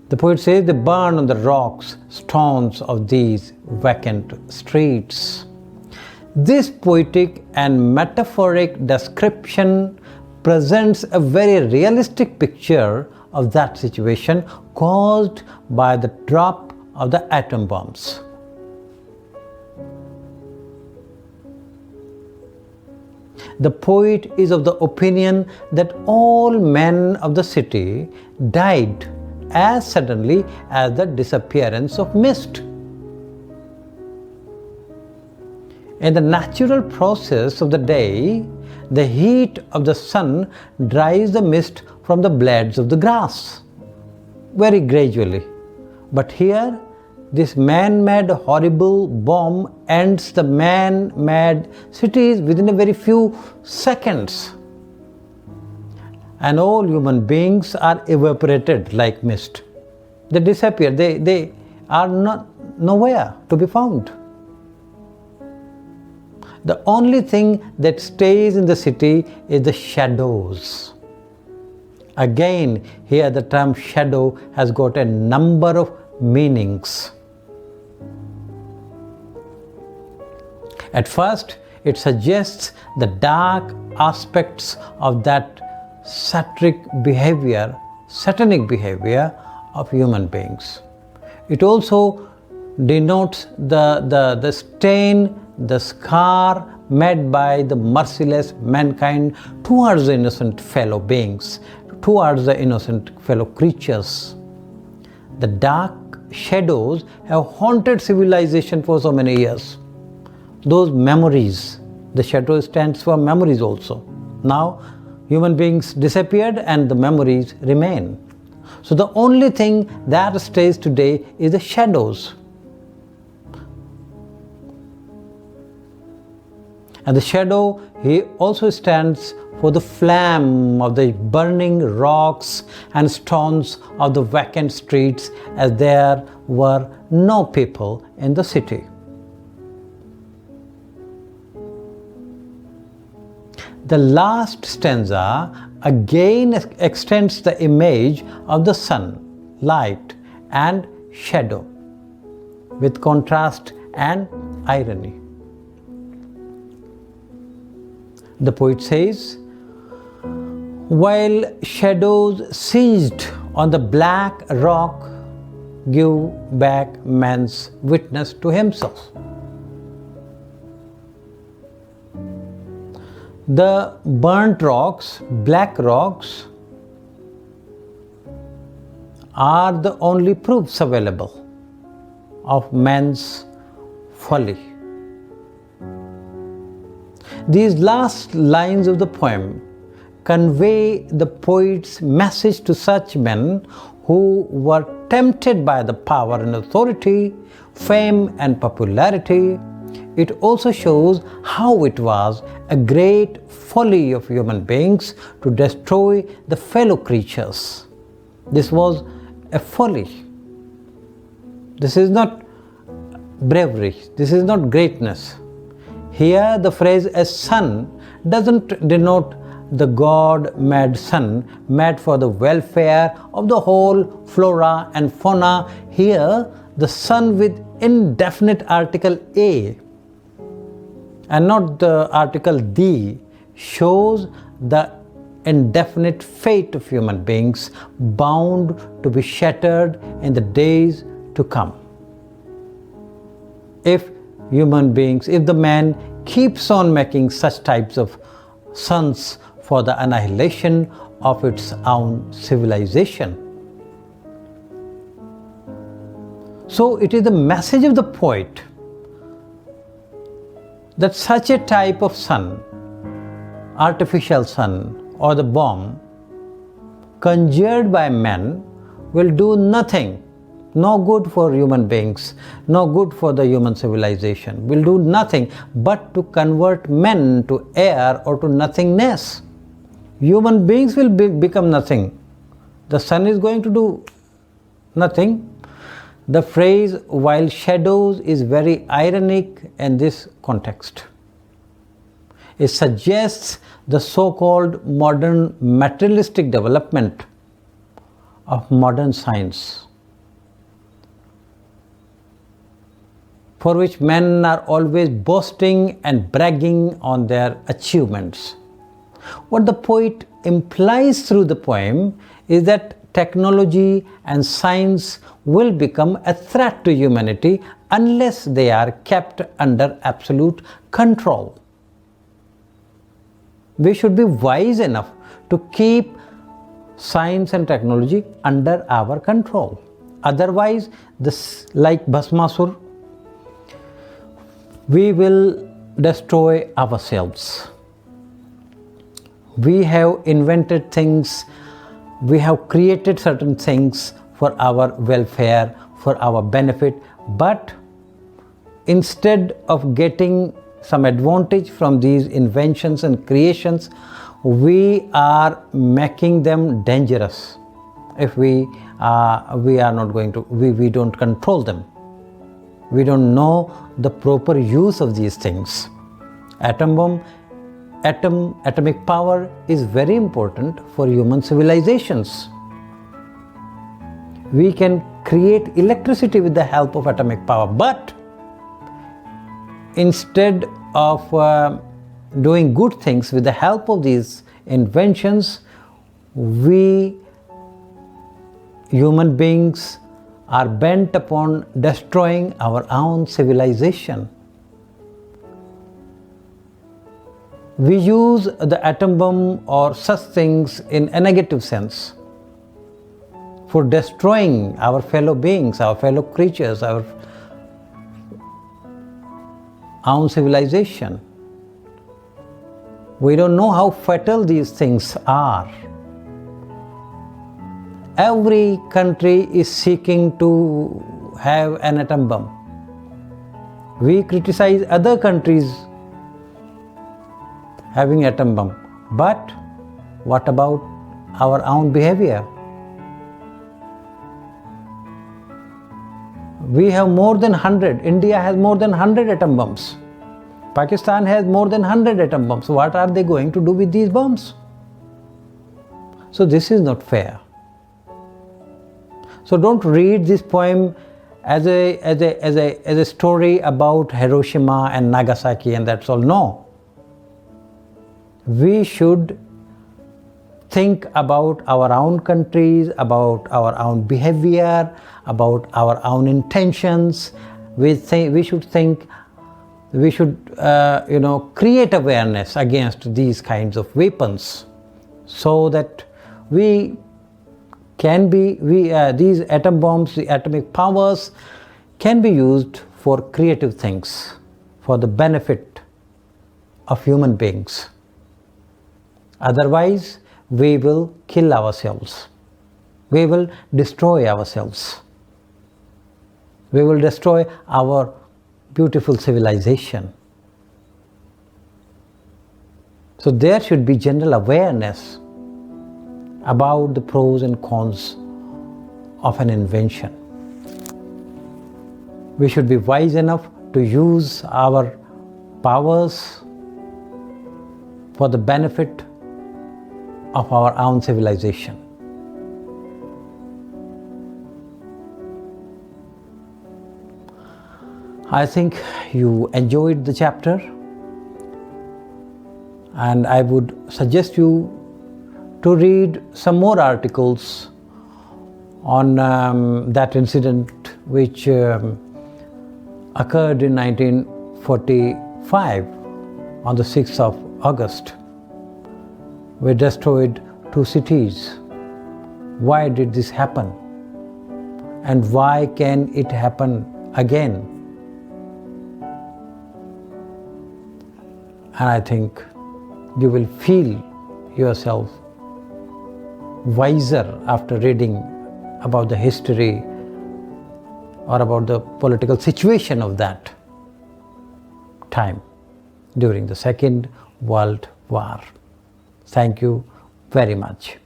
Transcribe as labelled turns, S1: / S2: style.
S1: The poet says they burn on the rocks, stones of these vacant streets. This poetic and metaphoric description presents a very realistic picture of that situation caused by the drop of the atom bombs. The poet is of the opinion that all men of the city died as suddenly as the disappearance of mist. In the natural process of the day, the heat of the sun dries the mist from the blades of the grass, very gradually. But here, this man-made horrible bomb ends the man-made cities within a very few seconds. And all human beings are evaporated like mist. They disappear, they are nowhere to be found. The only thing that stays in the city is the shadows. Again, here the term shadow has got a number of meanings. At first, it suggests the dark aspects of that satanic behavior of human beings. It also denotes the stain, the scar made by the merciless mankind towards the innocent fellow beings, towards the innocent fellow creatures. The dark shadows have haunted civilization for so many years. Those memories, the shadow stands for memories also. Now, human beings disappeared and the memories remain. So the only thing that stays today is the shadows. And the shadow here also stands for the flame of the burning rocks and stones of the vacant streets, as there were no people in the city. The last stanza again extends the image of the sun, light and shadow, with contrast and irony. The poet says, while shadows seized on the black rock give back man's witness to himself. The burnt rocks, black rocks, are the only proofs available of man's folly. These last lines of the poem convey the poet's message to such men who were tempted by the power and authority, fame and popularity. It also shows how it was a great folly of human beings to destroy the fellow creatures. This was a folly. This is not bravery. This is not greatness. Here the phrase "a sun" doesn't denote the God-made sun, made for the welfare of the whole flora and fauna. Here the sun with indefinite article "a" and not the article "the" shows the indefinite fate of human beings bound to be shattered in the days to come. If the man keeps on making such types of suns for the annihilation of its own civilization. So it is the message of the poet that such a type of sun, artificial sun or the bomb conjured by men, will do nothing. No good for human beings, no good for the human civilization, will do nothing but to convert men to air or to nothingness. Human beings will become nothing. The sun is going to do nothing. The phrase "while shadows" is very ironic in this context. It suggests the so-called modern materialistic development of modern science. for which men are always boasting and bragging on their achievements. What the poet implies through the poem is that technology and science will become a threat to humanity unless they are kept under absolute control. We should be wise enough to keep science and technology under our control. Otherwise, like Bhasmasur, we will destroy ourselves. We have invented things, we have created certain things for our welfare, for our benefit, but instead of getting some advantage from these inventions and creations, we are making them dangerous if we are not going to, we don't control them. We don't know the proper use of these things. Atom bomb, atomic power is very important for human civilizations. We can create electricity with the help of atomic power, but instead of doing good things with the help of these inventions, we human beings are bent upon destroying our own civilization. We use the atom bomb or such things in a negative sense for destroying our fellow beings, our fellow creatures, our own civilization. We don't know how fatal these things are. Every country is seeking to have an atom bomb. We criticize other countries having atom bomb, but what about our own behavior? We have more than 100. India has more than 100 atom bombs. Pakistan has more than 100 atom bombs. What are they going to do with these bombs? So this is not fair. So don't read this poem as a story about Hiroshima and Nagasaki and that's all. No. We should think about our own countries, about our own behavior, about our own intentions. We should create awareness against these kinds of weapons, so that these atom bombs, the atomic powers, can be used for creative things, for the benefit of human beings. Otherwise, we will kill ourselves. We will destroy ourselves. We will destroy our beautiful civilization. So there should be general awareness about the pros and cons of an invention. We should be wise enough to use our powers for the benefit of our own civilization. I think you enjoyed the chapter, and I would suggest you to read some more articles on that incident which occurred in 1945 on the 6th of August. We destroyed 2 cities. Why did this happen? And why can it happen again? And I think you will feel yourself wiser after reading about the history or about the political situation of that time during the Second World War. Thank you very much.